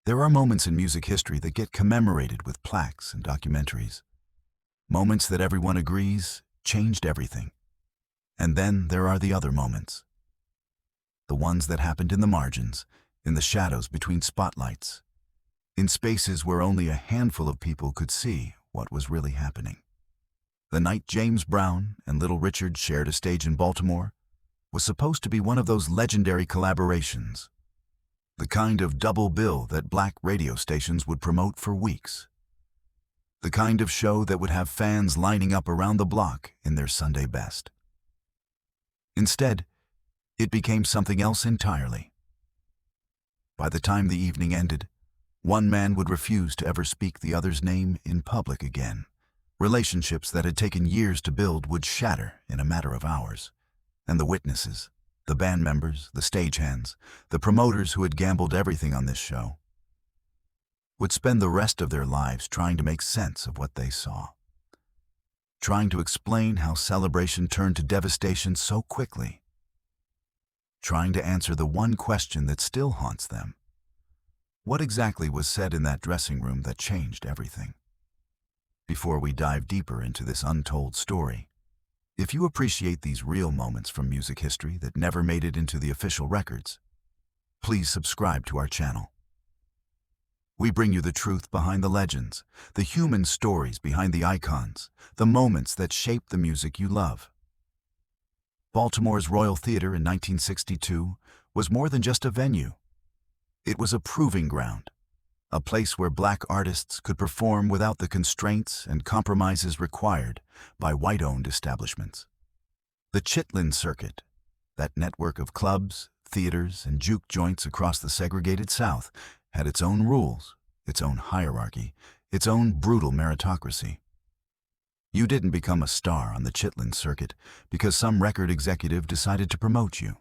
There are moments in music history that get commemorated with plaques and documentaries. Moments that everyone agrees changed everything. And then there are the other moments. The ones that happened in the margins, in the shadows between spotlights, in spaces where only a handful of people could see what was really happening. The night James Brown and Little Richard shared a stage in Baltimore was supposed to be one of those legendary collaborations, the kind of double bill that black radio stations would promote for weeks, the kind of show that would have fans lining up around the block in their Sunday best. Instead, it became something else entirely. By the time the evening ended, one man would refuse to ever speak the other's name in public again. Relationships that had taken years to build would shatter in a matter of hours. And the witnesses, the band members, the stagehands, the promoters who had gambled everything on this show, would spend the rest of their lives trying to make sense of what they saw. Trying to explain how celebration turned to devastation so quickly. Trying to answer the one question that still haunts them. What exactly was said in that dressing room that changed everything? Before we dive deeper into this untold story, if you appreciate these real moments from music history that never made it into the official records, please subscribe to our channel. We bring you the truth behind the legends, the human stories behind the icons, the moments that shape the music you love. Baltimore's Royal Theatre in 1962 was more than just a venue. It was a proving ground, a place where black artists could perform without the constraints and compromises required by white-owned establishments. The Chitlin Circuit, that network of clubs, theaters, and juke joints across the segregated South, had its own rules, its own hierarchy, its own brutal meritocracy. You didn't become a star on the Chitlin Circuit because some record executive decided to promote you.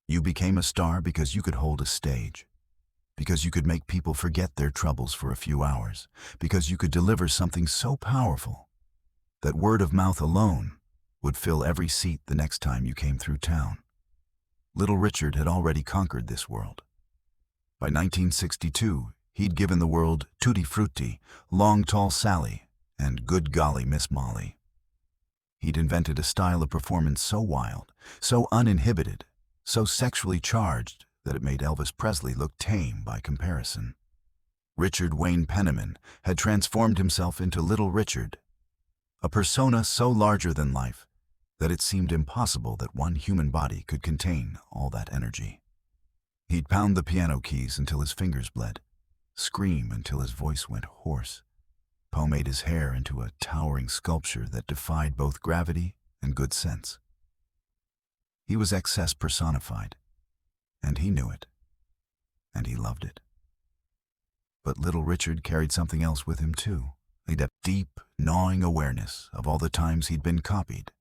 You became a star because you could hold a stage, because you could make people forget their troubles for a few hours, because you could deliver something so powerful that word of mouth alone would fill every seat the next time you came through town. Little Richard had already conquered this world. By 1962, he'd given the world Tutti Frutti, Long Tall Sally, and Good Golly Miss Molly. He'd invented a style of performance so wild, so uninhibited, so sexually charged that it made Elvis Presley look tame by comparison. Richard Wayne Penniman had transformed himself into Little Richard, a persona so larger than life that it seemed impossible that one human body could contain all that energy. He'd pound the piano keys until his fingers bled, scream until his voice went hoarse, pomade his hair into a towering sculpture that defied both gravity and good sense. He was excess personified, and he knew it, and he loved it. But Little Richard carried something else with him too, a deep, gnawing awareness of all the times he'd been copied,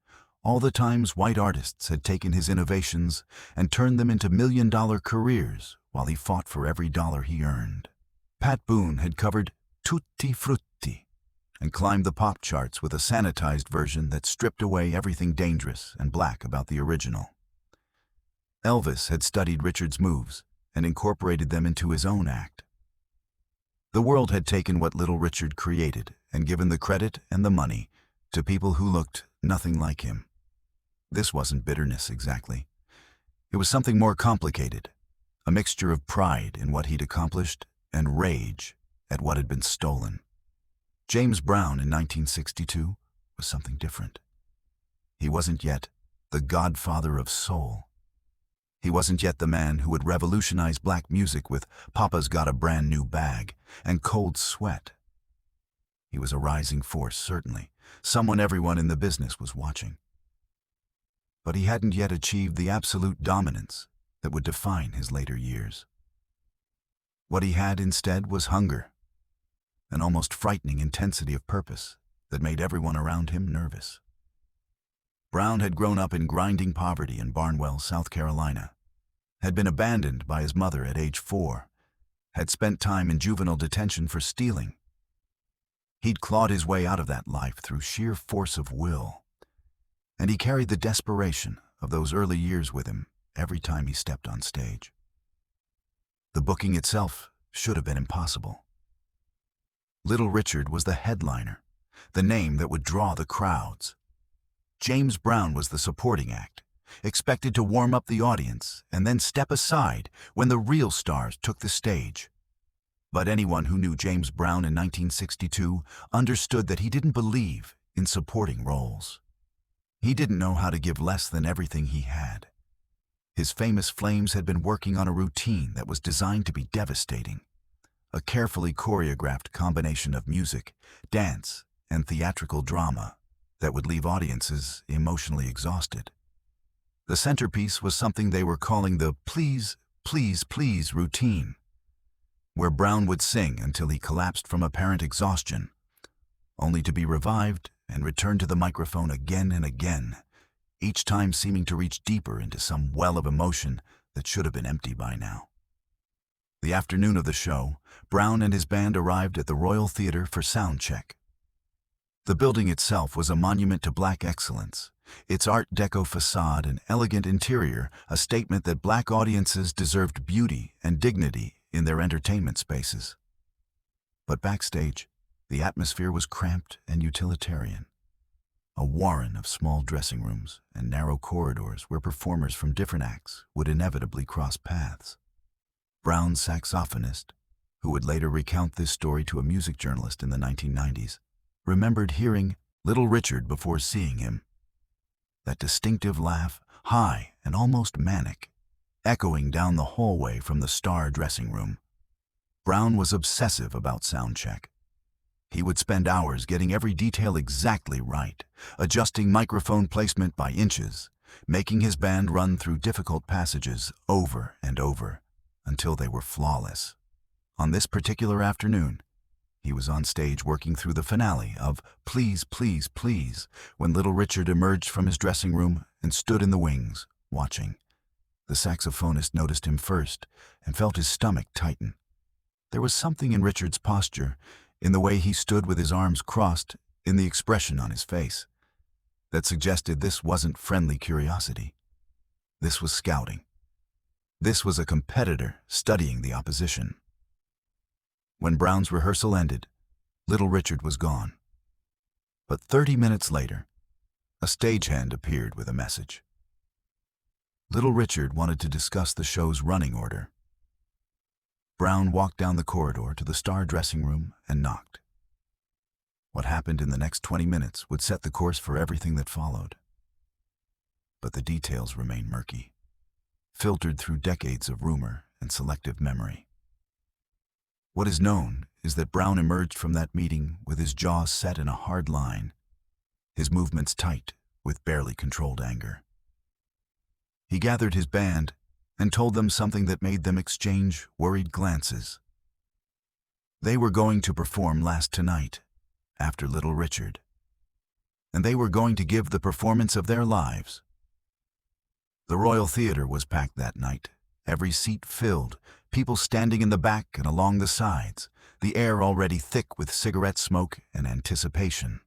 all the times white artists had taken his innovations and turned them into million-dollar careers while he fought for every dollar he earned. Pat Boone had covered Tutti Frutti and climbed the pop charts with a sanitized version that stripped away everything dangerous and black about the original. Elvis had studied Richard's moves and incorporated them into his own act. The world had taken what Little Richard created and given the credit and the money to people who looked nothing like him. This wasn't bitterness exactly. It was something more complicated, a mixture of pride in what he'd accomplished and rage at what had been stolen. James Brown in 1962 was something different. He wasn't yet the godfather of soul. He wasn't yet the man who would revolutionize black music with Papa's Got a Brand New Bag and Cold Sweat. He was a rising force, certainly, someone everyone in the business was watching. But he hadn't yet achieved the absolute dominance that would define his later years. What he had instead was hunger, an almost frightening intensity of purpose that made everyone around him nervous. Brown had grown up in grinding poverty in Barnwell, South Carolina, had been abandoned by his mother at age 4, had spent time in juvenile detention for stealing. He'd clawed his way out of that life through sheer force of will, and he carried the desperation of those early years with him every time he stepped on stage. The booking itself should have been impossible. Little Richard was the headliner, the name that would draw the crowds. James Brown was the supporting act, expected to warm up the audience and then step aside when the real stars took the stage. But anyone who knew James Brown in 1962 understood that he didn't believe in supporting roles. He didn't know how to give less than everything he had. His famous Flames had been working on a routine that was designed to be devastating, a carefully choreographed combination of music, dance, and theatrical drama that would leave audiences emotionally exhausted. The centerpiece was something they were calling the please, please, please routine, where Brown would sing until he collapsed from apparent exhaustion, only to be revived and return to the microphone again and again, each time seeming to reach deeper into some well of emotion that should have been empty by now. The afternoon of the show, Brown and his band arrived at the Royal Theatre for sound check. The building itself was a monument to Black excellence, its Art Deco facade and elegant interior a statement that Black audiences deserved beauty and dignity in their entertainment spaces. But backstage, the atmosphere was cramped and utilitarian, a warren of small dressing rooms and narrow corridors where performers from different acts would inevitably cross paths. Brown's saxophonist, who would later recount this story to a music journalist in the 1990s, remembered hearing Little Richard before seeing him. That distinctive laugh, high and almost manic, echoing down the hallway from the star dressing room. Brown was obsessive about sound check. He would spend hours getting every detail exactly right, adjusting microphone placement by inches, making his band run through difficult passages over and over until they were flawless. On this particular afternoon, he was on stage working through the finale of Please, Please, Please when Little Richard emerged from his dressing room and stood in the wings, watching. The saxophonist noticed him first and felt his stomach tighten. There was something in Richard's posture, in the way he stood with his arms crossed, in the expression on his face, that suggested this wasn't friendly curiosity. This was scouting. This was a competitor studying the opposition. When Brown's rehearsal ended, Little Richard was gone. But 30 minutes later, a stagehand appeared with a message. Little Richard wanted to discuss the show's running order. Brown walked down the corridor to the star dressing room and knocked. What happened in the next 20 minutes would set the course for everything that followed. But the details remain murky, filtered through decades of rumor and selective memory. What is known is that Brown emerged from that meeting with his jaw set in a hard line, his movements tight with barely controlled anger. He gathered his band and told them something that made them exchange worried glances. They were going to perform last tonight, after Little Richard, and they were going to give the performance of their lives. The Royal Theatre was packed that night, every seat filled, people standing in the back and along the sides, the air already thick with cigarette smoke and anticipation.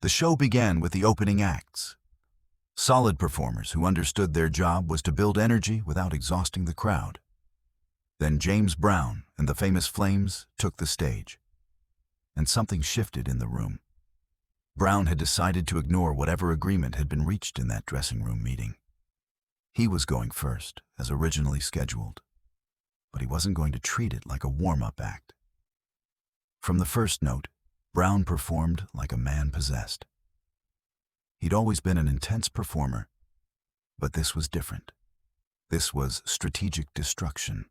The show began with the opening acts. Solid performers who understood their job was to build energy without exhausting the crowd. Then James Brown and the famous Flames took the stage. And something shifted in the room. Brown had decided to ignore whatever agreement had been reached in that dressing room meeting. He was going first, as originally scheduled, but he wasn't going to treat it like a warm-up act. From the first note, Brown performed like a man possessed. He'd always been an intense performer, but this was different. This was strategic destruction.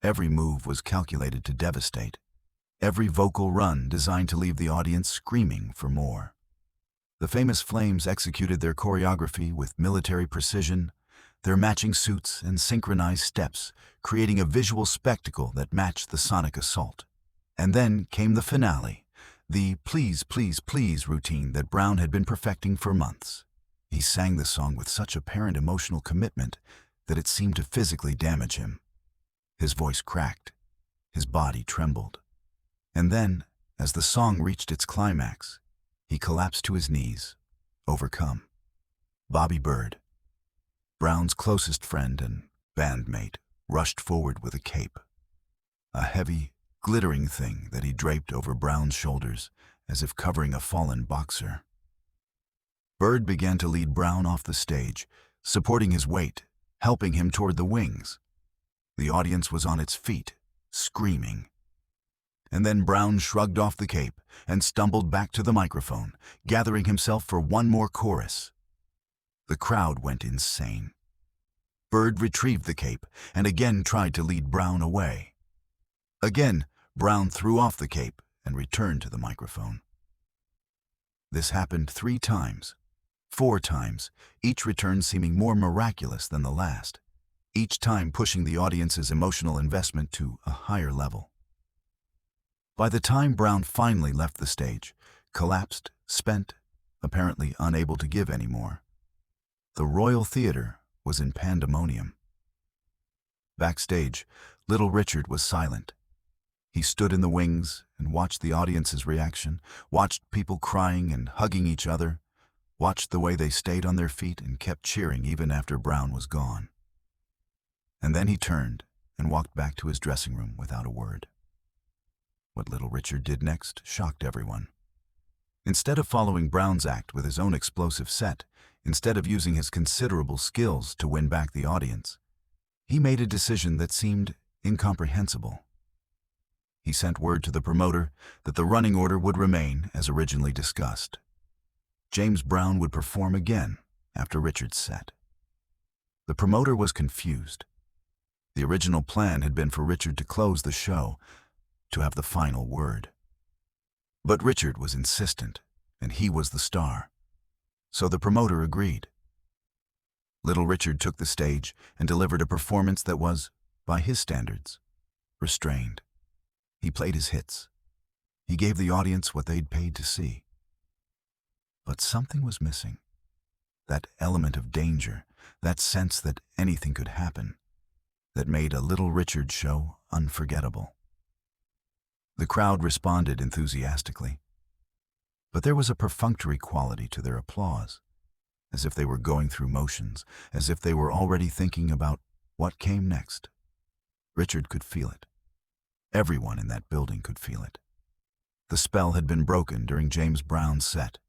Every move was calculated to devastate. Every vocal run designed to leave the audience screaming for more. The famous Flames executed their choreography with military precision, their matching suits and synchronized steps, creating a visual spectacle that matched the sonic assault. And then came the finale. The Please, Please, Please routine that Brown had been perfecting for months. He sang the song with such apparent emotional commitment that it seemed to physically damage him. His voice cracked. His body trembled. And then, as the song reached its climax, he collapsed to his knees, overcome. Bobby Bird, Brown's closest friend and bandmate, rushed forward with a cape. a heavy, glittering thing that he draped over Brown's shoulders as if covering a fallen boxer. Bird began to lead Brown off the stage, supporting his weight, helping him toward the wings. The audience was on its feet, screaming. And then Brown shrugged off the cape and stumbled back to the microphone, gathering himself for one more chorus. The crowd went insane. Bird retrieved the cape and again tried to lead Brown away. Again, Brown threw off the cape and returned to the microphone. This happened 3 times, 4 times, each return seeming more miraculous than the last, each time pushing the audience's emotional investment to a higher level. By the time Brown finally left the stage, collapsed, spent, apparently unable to give any more, the Royal Theatre was in pandemonium. Backstage, Little Richard was silent. He stood in the wings and watched the audience's reaction, watched people crying and hugging each other, watched the way they stayed on their feet and kept cheering even after Brown was gone. And then he turned and walked back to his dressing room without a word. What Little Richard did next shocked everyone. Instead of following Brown's act with his own explosive set, instead of using his considerable skills to win back the audience, he made a decision that seemed incomprehensible. He sent word to the promoter that the running order would remain as originally discussed. James Brown would perform again after Richard's set. The promoter was confused. The original plan had been for Richard to close the show, to have the final word. But Richard was insistent, and he was the star. So the promoter agreed. Little Richard took the stage and delivered a performance that was, by his standards, restrained. He played his hits. He gave the audience what they'd paid to see. But something was missing. That element of danger, that sense that anything could happen, that made a Little Richard show unforgettable. The crowd responded enthusiastically. But there was a perfunctory quality to their applause, as if they were going through motions, as if they were already thinking about what came next. Richard could feel it. Everyone in that building could feel it. The spell had been broken during James Brown's set,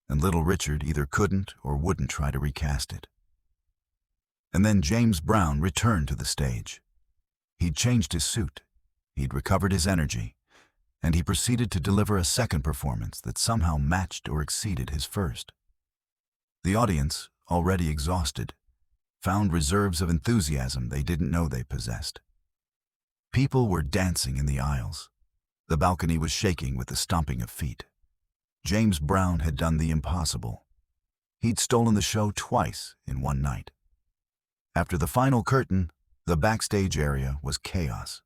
and Little Richard either couldn't or wouldn't try to recast it. And then James Brown returned to the stage. He'd changed his suit, he'd recovered his energy, and he proceeded to deliver a second performance that somehow matched or exceeded his first. The audience, already exhausted, found reserves of enthusiasm they didn't know they possessed. People were dancing in the aisles. The balcony was shaking with the stomping of feet. James Brown had done the impossible. He'd stolen the show twice in one night. After the final curtain, the backstage area was chaos.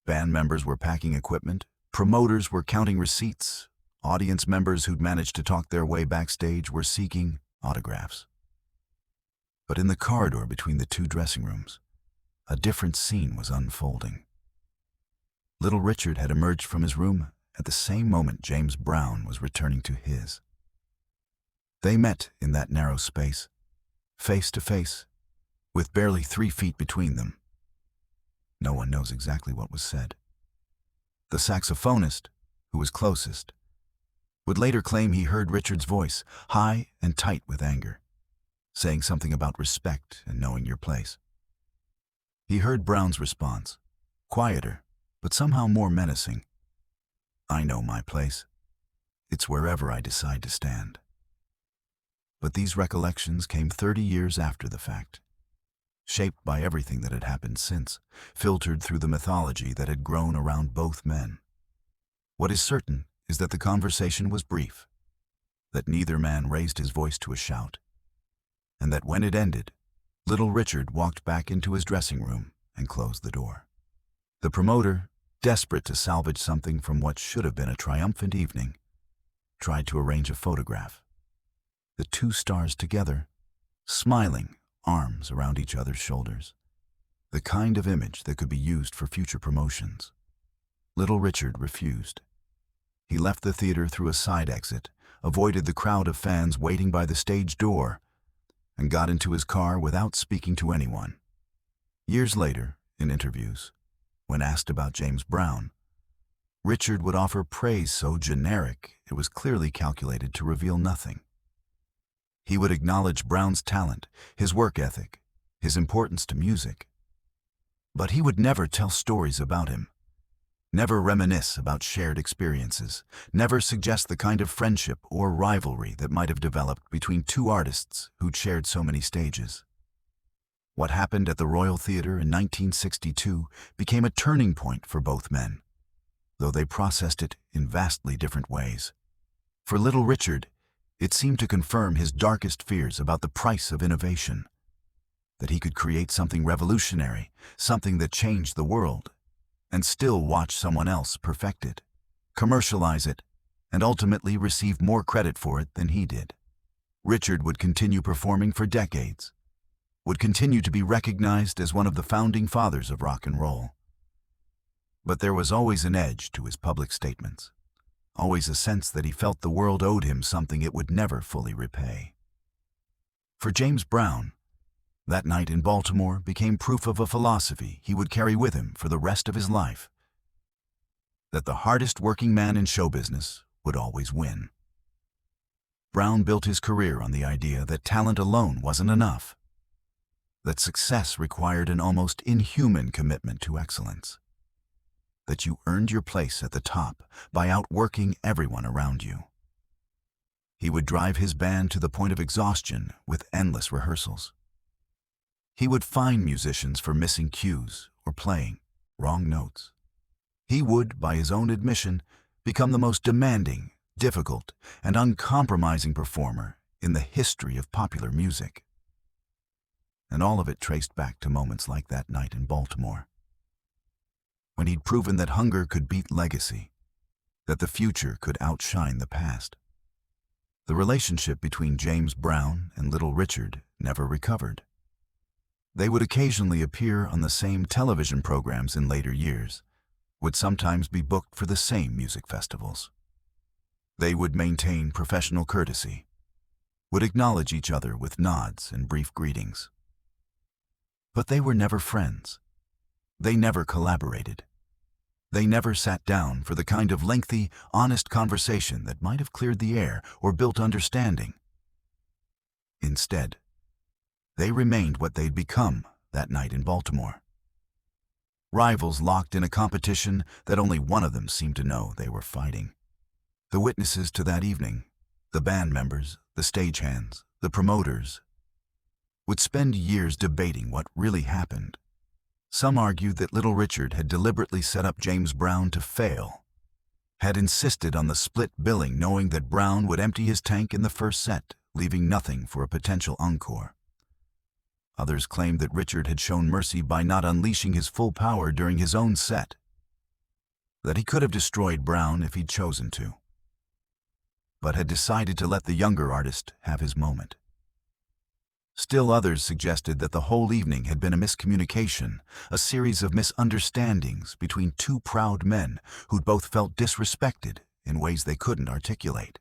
Band members were packing equipment, promoters were counting receipts, audience members who'd managed to talk their way backstage were seeking autographs. But in the corridor between the 2 dressing rooms, a different scene was unfolding. Little Richard had emerged from his room at the same moment James Brown was returning to his. They met in that narrow space, face to face, with barely 3 feet between them. No one knows exactly what was said. The saxophonist, who was closest, would later claim he heard Richard's voice, high and tight with anger, saying something about respect and knowing your place. He heard Brown's response, quieter, but somehow more menacing. I know my place. It's wherever I decide to stand. But these recollections came 30 years after the fact, shaped by everything that had happened since, filtered through the mythology that had grown around both men. What is certain is that the conversation was brief, that neither man raised his voice to a shout, and that when it ended, Little Richard walked back into his dressing room and closed the door. The promoter, desperate to salvage something from what should have been a triumphant evening, tried to arrange a photograph. The 2 stars together, smiling, arms around each other's shoulders. The kind of image that could be used for future promotions. Little Richard refused. He left the theater through a side exit, avoided the crowd of fans waiting by the stage door, and got into his car without speaking to anyone. Years later, in interviews, When asked about James Brown, Richard would offer praise so generic it was clearly calculated to reveal nothing. He would acknowledge Brown's talent, his work ethic, his importance to music. But he would never tell stories about him, never reminisce about shared experiences, never suggest the kind of friendship or rivalry that might have developed between two artists who'd shared so many stages. What happened at the Royal Theatre in 1962 became a turning point for both men, though they processed it in vastly different ways. For Little Richard, it seemed to confirm his darkest fears about the price of innovation, that he could create something revolutionary, something that changed the world, and still watch someone else perfect it, commercialize it, and ultimately receive more credit for it than he did. Richard would continue performing for decades, would continue to be recognized as one of the founding fathers of rock and roll. But there was always an edge to his public statements, always a sense that he felt the world owed him something it would never fully repay. For James Brown, that night in Baltimore became proof of a philosophy he would carry with him for the rest of his life: that the hardest working man in show business would always win. Brown built his career on the idea that talent alone wasn't enough, that success required an almost inhuman commitment to excellence, that you earned your place at the top by outworking everyone around you. He would drive his band to the point of exhaustion with endless rehearsals. He would fine musicians for missing cues or playing wrong notes. He would, by his own admission, become the most demanding, difficult, and uncompromising performer in the history of popular music. And all of it traced back to moments like that night in Baltimore, when he'd proven that hunger could beat legacy, that the future could outshine the past. The relationship between James Brown and Little Richard never recovered. They would occasionally appear on the same television programs in later years, would sometimes be booked for the same music festivals. They would maintain professional courtesy, would acknowledge each other with nods and brief greetings. But they were never friends. They never collaborated. They never sat down for the kind of lengthy, honest conversation that might have cleared the air or built understanding. Instead, they remained what they'd become that night in Baltimore: rivals locked in a competition that only one of them seemed to know they were fighting. The witnesses to that evening, the band members, the stagehands, the promoters, would spend years debating what really happened. Some argued that Little Richard had deliberately set up James Brown to fail, had insisted on the split billing knowing that Brown would empty his tank in the first set, leaving nothing for a potential encore. Others claimed that Richard had shown mercy by not unleashing his full power during his own set, that he could have destroyed Brown if he'd chosen to, but had decided to let the younger artist have his moment. Still others suggested that the whole evening had been a miscommunication, a series of misunderstandings between two proud men who'd both felt disrespected in ways they couldn't articulate.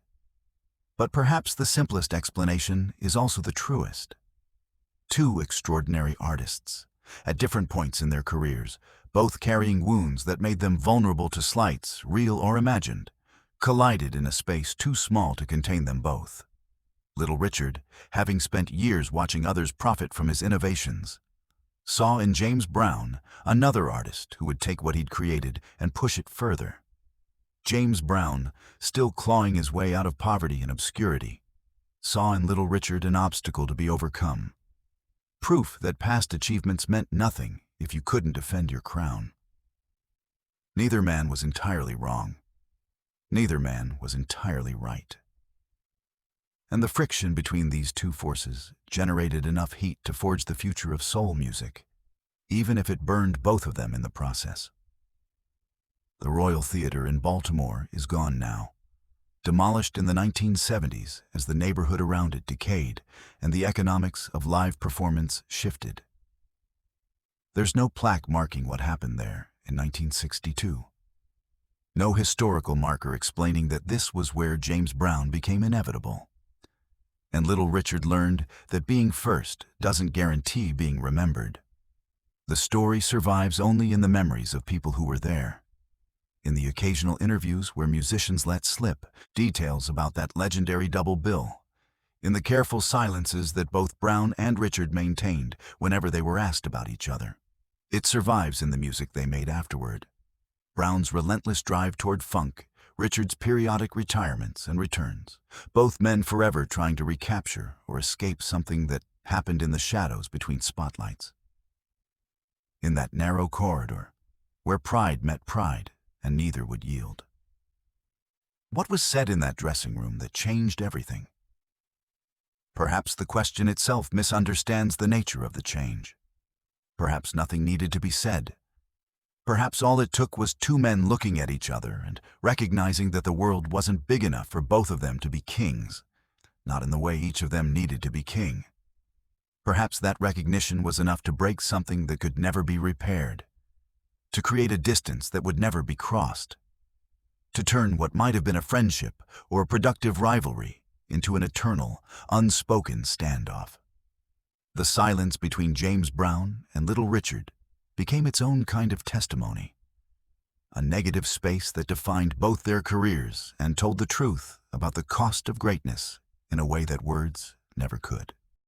But perhaps the simplest explanation is also the truest. Two extraordinary artists, at different points in their careers, both carrying wounds that made them vulnerable to slights, real or imagined, collided in a space too small to contain them both. Little Richard, having spent years watching others profit from his innovations, saw in James Brown another artist who would take what he'd created and push it further. James Brown, still clawing his way out of poverty and obscurity, saw in Little Richard an obstacle to be overcome, proof that past achievements meant nothing if you couldn't defend your crown. Neither man was entirely wrong. Neither man was entirely right. And the friction between these two forces generated enough heat to forge the future of soul music, even if it burned both of them in the process. The Royal Theatre in Baltimore is gone now, demolished in the 1970s as the neighborhood around it decayed and the economics of live performance shifted. There's no plaque marking what happened there in 1962. No historical marker explaining that this was where James Brown became inevitable. And Little Richard learned that being first doesn't guarantee being remembered. The story survives only in the memories of people who were there. In the occasional interviews where musicians let slip details about that legendary double bill. In the careful silences that both Brown and Richard maintained whenever they were asked about each other. It survives in the music they made afterward. Brown's relentless drive toward funk, Richard's periodic retirements and returns, both men forever trying to recapture or escape something that happened in the shadows between spotlights. In that narrow corridor, where pride met pride and neither would yield. What was said in that dressing room that changed everything? Perhaps the question itself misunderstands the nature of the change. Perhaps nothing needed to be said. Perhaps all it took was two men looking at each other and recognizing that the world wasn't big enough for both of them to be kings, not in the way each of them needed to be king. Perhaps that recognition was enough to break something that could never be repaired, to create a distance that would never be crossed, to turn what might have been a friendship or a productive rivalry into an eternal, unspoken standoff. The silence between James Brown and Little Richard became its own kind of testimony, a negative space that defined both their careers and told the truth about the cost of greatness in a way that words never could.